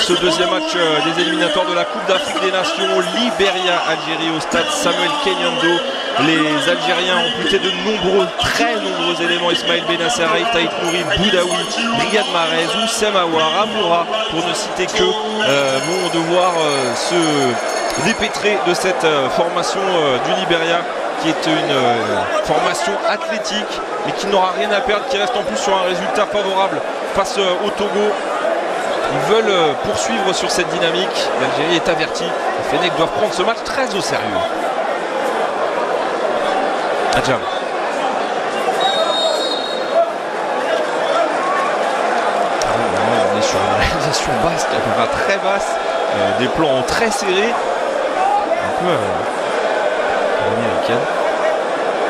ce deuxième match des éliminatoires de la Coupe d'Afrique des Nations. Libéria-Algérie au stade Samuel Kenyando. Les Algériens ont buté de très nombreux éléments. Ismaël Benassaray, Taït Nouri, Boudaoui, Riyad Mahrez, Oussem Aouar, Amoura, pour ne citer que, vont devoir se dépêtrer de cette formation du Libéria, qui est une formation athlétique, mais qui n'aura rien à perdre, qui reste en plus sur un résultat favorable face au Togo. Ils veulent poursuivre sur cette dynamique. L'Algérie est avertie. Les Fennecs doivent prendre ce match très au sérieux. Adjam. On est sur une réalisation basse, caméra très basse, des plans très serrés, un peu américaine.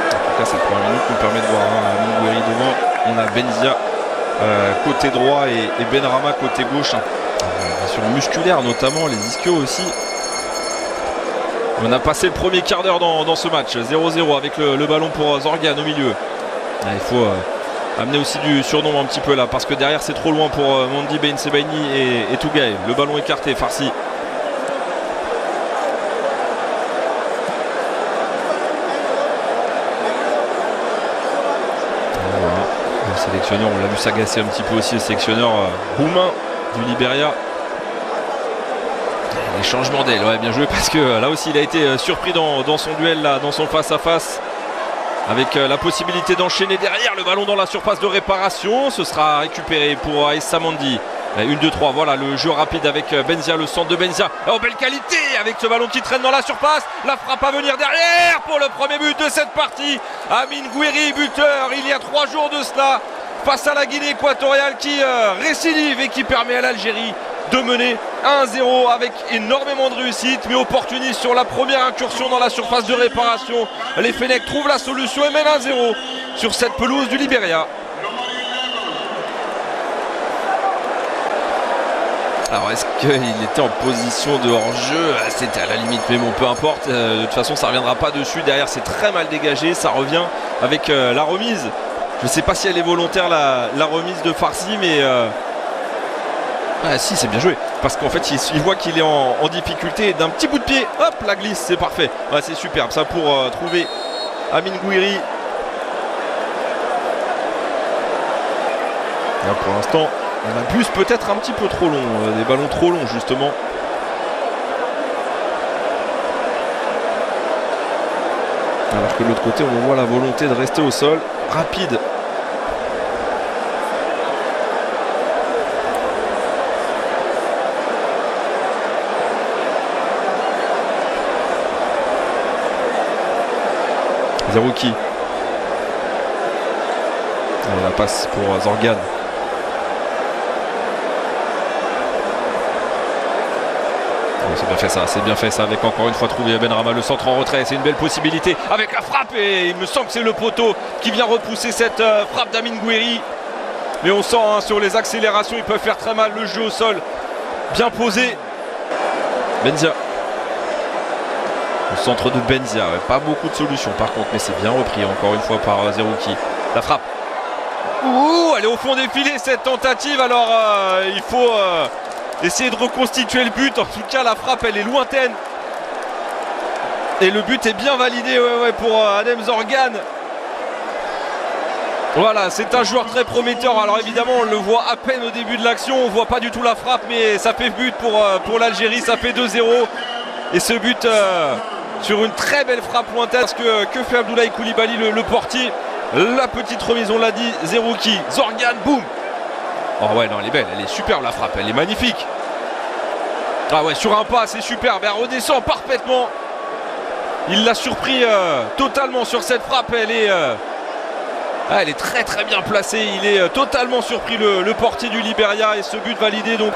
En tout cas, cette première minute nous permet de voir Amin Gouiri devant. On a Benzia côté droit et Benrahma côté gauche. Bien sûr musculaire, notamment les ischios aussi. On a passé le premier quart d'heure dans ce match, 0-0 avec le ballon pour Zorgan au milieu. Il faut amener aussi du surnom un petit peu là, parce que derrière c'est trop loin pour Mondi Ben Sebaini et Tougaï. Le ballon écarté, Farsi. Voilà. Le sélectionneur, on l'a vu s'agacer un petit peu aussi, le sélectionneur roumain du Libéria. Les changements d'aile, ouais, bien joué, parce que là aussi il a été surpris dans son duel, là, dans son face-à-face, avec la possibilité d'enchaîner derrière. Le ballon dans la surface de réparation, ce sera récupéré pour Aïssa Mandi. 1-2-3, voilà le jeu rapide avec Benzia, le centre de Benzia. Oh, belle qualité avec ce ballon qui traîne dans la surface. La frappe à venir derrière pour le premier but de cette partie. Amin Gouiri, buteur il y a 3 jours de cela, face à la Guinée équatoriale qui récidive et qui permet à l'Algérie de mener 1-0 avec énormément de réussite, mais opportuniste sur la première incursion dans la surface de réparation. Les Fennecs trouvent la solution et mènent 1-0 sur cette pelouse du Libéria. Alors est-ce qu'il était en position de hors-jeu? C'était à la limite, mais bon, peu importe. De toute façon ça ne reviendra pas dessus. Derrière c'est très mal dégagé, ça revient avec la remise. Je ne sais pas si elle est volontaire, la remise de Farsi, mais ah si, c'est bien joué, parce qu'en fait il voit qu'il est en difficulté, d'un petit bout de pied, hop, la glisse, c'est parfait. Ouais, c'est superbe ça pour trouver Amin Gouiri. Là, pour l'instant on abuse peut-être un petit peu trop long, des ballons trop longs justement. Alors que de l'autre côté on voit la volonté de rester au sol, rapide. Zerouki. La passe pour Zorgan. C'est bien fait ça, c'est bien fait ça, avec encore une fois trouvé Benrahma, le centre en retrait, c'est une belle possibilité avec la frappe, et il me semble que c'est le poteau qui vient repousser cette frappe d'Amin Gouiri. Mais on sent sur les accélérations, ils peuvent faire très mal, le jeu au sol bien posé. Benzia. Au centre de Benzia, ouais, pas beaucoup de solutions par contre, mais c'est bien repris encore une fois par Zerouki. La frappe. Ouh, elle est au fond des filets cette tentative, alors il faut essayer de reconstituer le but. En tout cas la frappe elle est lointaine. Et le but est bien validé pour Adem Zorgan. Voilà, c'est un joueur très prometteur. Alors évidemment on le voit à peine au début de l'action, on voit pas du tout la frappe, mais ça fait but pour l'Algérie, ça fait 2-0. Et ce but sur une très belle frappe lointaine. Parce que fait Abdoulaye Koulibaly, le portier. La petite remise, on l'a dit, Zerouki, Zorgan, boum. Oh ouais, non, elle est belle, elle est superbe la frappe, elle est magnifique. Ah ouais, sur un pas, c'est superbe, elle redescend parfaitement. Il l'a surpris totalement sur cette frappe, elle est très très bien placée. Il est totalement surpris le portier du Libéria, et ce but validé donc.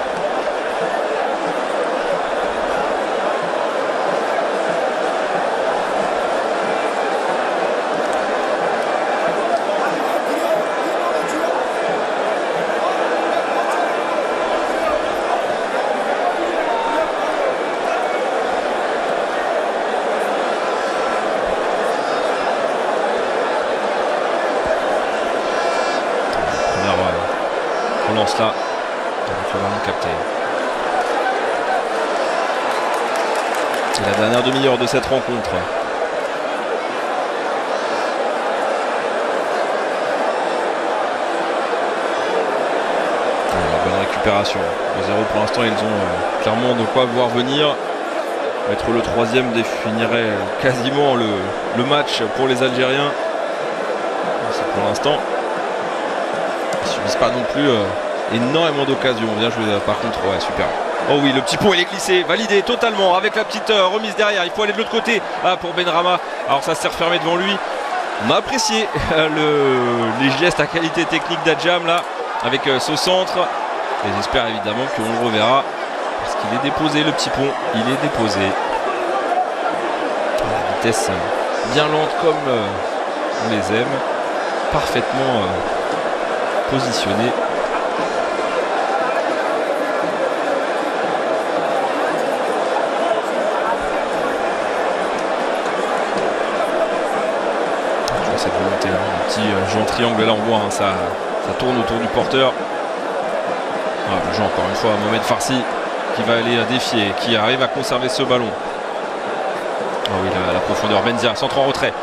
Relance là, il faut vraiment capter. C'est la dernière demi-heure de cette rencontre. Bonne récupération. 2-0 pour l'instant, ils ont clairement de quoi voir venir. Mettre le troisième définirait quasiment le match pour les Algériens. C'est pour l'instant. Ils ne subissent pas non plus énormément d'occasions. Bien joué par contre, ouais, super. Oh oui, le petit pont il est glissé, validé totalement avec la petite remise derrière. Il faut aller de l'autre côté pour Benrahma. Alors ça s'est refermé devant lui. On a apprécié les gestes à qualité technique d'Adjam là avec ce centre. Et j'espère évidemment qu'on le reverra parce qu'il est déposé, le petit pont, il est déposé. À la vitesse bien lente comme on les aime, parfaitement positionné. Cette volonté là, un petit jeu en triangle là, on voit ça tourne autour du porteur. Le jeu encore une fois Mohamed Farsi qui va aller défier, qui arrive à conserver ce ballon. Oh oui, la profondeur, Benzia, centre en retrait,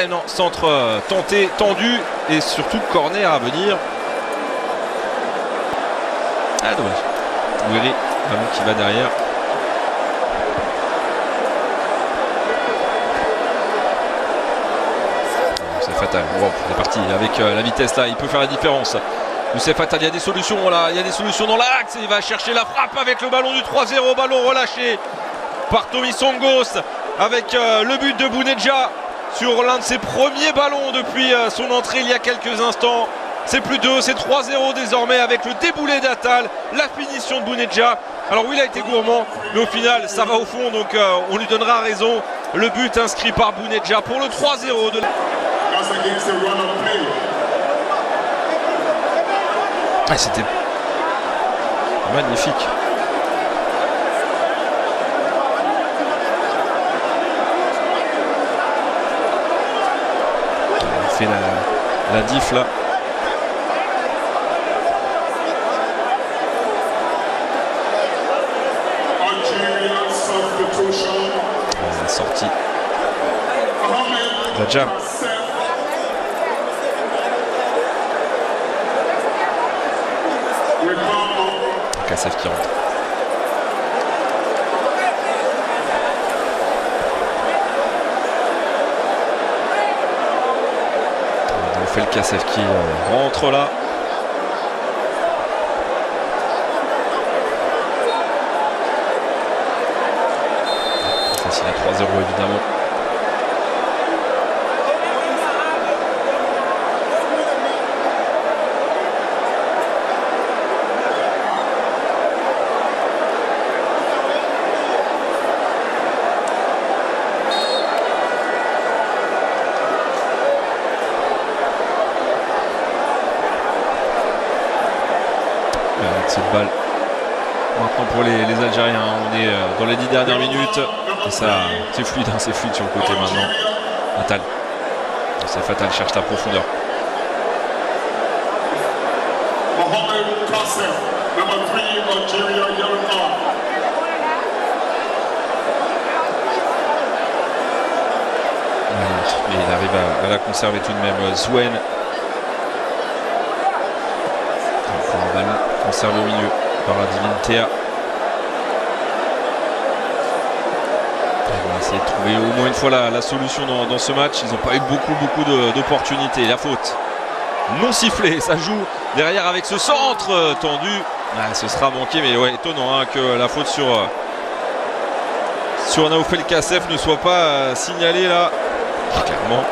non, centre tenté, tendu et surtout corner à venir. Ah dommage. Ouiri, ballon qui va derrière. C'est fatal. Wow, c'est parti avec la vitesse là, il peut faire la différence. Youssef Attal, il y a des solutions là, il y a des solutions dans l'axe. Il va chercher la frappe avec le ballon du 3-0, ballon relâché par Tommy Songos avec le but de Bounedjah sur l'un de ses premiers ballons depuis son entrée il y a quelques instants. C'est plus 2, c'est 3-0 désormais avec le déboulé d'Attal, la finition de Bounedjah. Alors oui, il a été gourmand, mais au final ça va au fond, donc on lui donnera raison. Le but inscrit par Bounedjah pour le 3-0 de c'était magnifique. Il fait la diff là. La sortie d'Adjam. Kassef qui rentre. On fait le Kassef qui rentre là. Facile à 3-0 évidemment. Cette balle maintenant pour les Algériens, on est dans les 10 dernières minutes et ça c'est fluide sur le côté maintenant. Attal, c'est fatal, cherche la profondeur. Et il arrive à la conserver tout de même. Zouen. Un ballon conservé au milieu par Divintea. On va essayer de trouver au moins une fois la solution dans ce match. Ils n'ont pas eu beaucoup d'opportunités. La faute non sifflée, ça joue derrière avec ce centre tendu. Ce sera manqué, mais ouais, étonnant que la faute sur Naoufel Kassef ne soit pas signalée là. Clairement.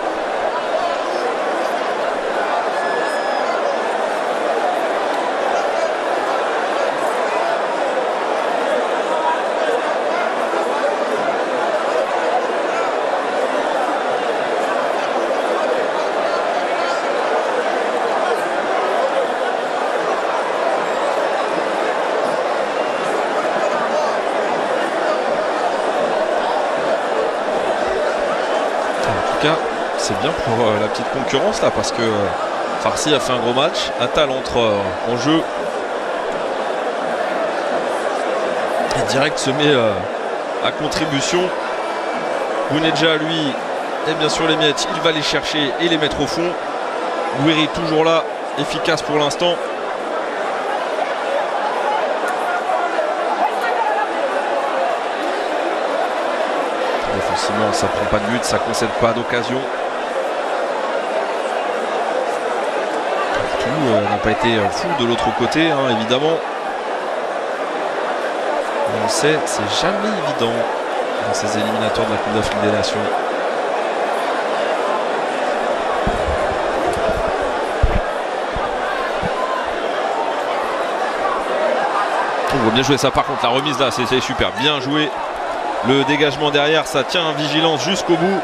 C'est bien pour la petite concurrence là parce que Farsi a fait un gros match. Attal entre en jeu et direct se met à contribution. Bounedjah, lui, et bien sûr les miettes, il va les chercher et les mettre au fond. Gouiri toujours là, efficace pour l'instant. Défensivement, ça prend pas de but, ça concède pas d'occasion. Tout n'a pas été fou de l'autre côté, hein, évidemment. Mais on sait, c'est jamais évident dans ces éliminatoires de la Coupe d'Afrique des Nations. On voit bien jouer ça, par contre la remise là c'est super bien joué, le dégagement derrière, ça tient vigilance jusqu'au bout.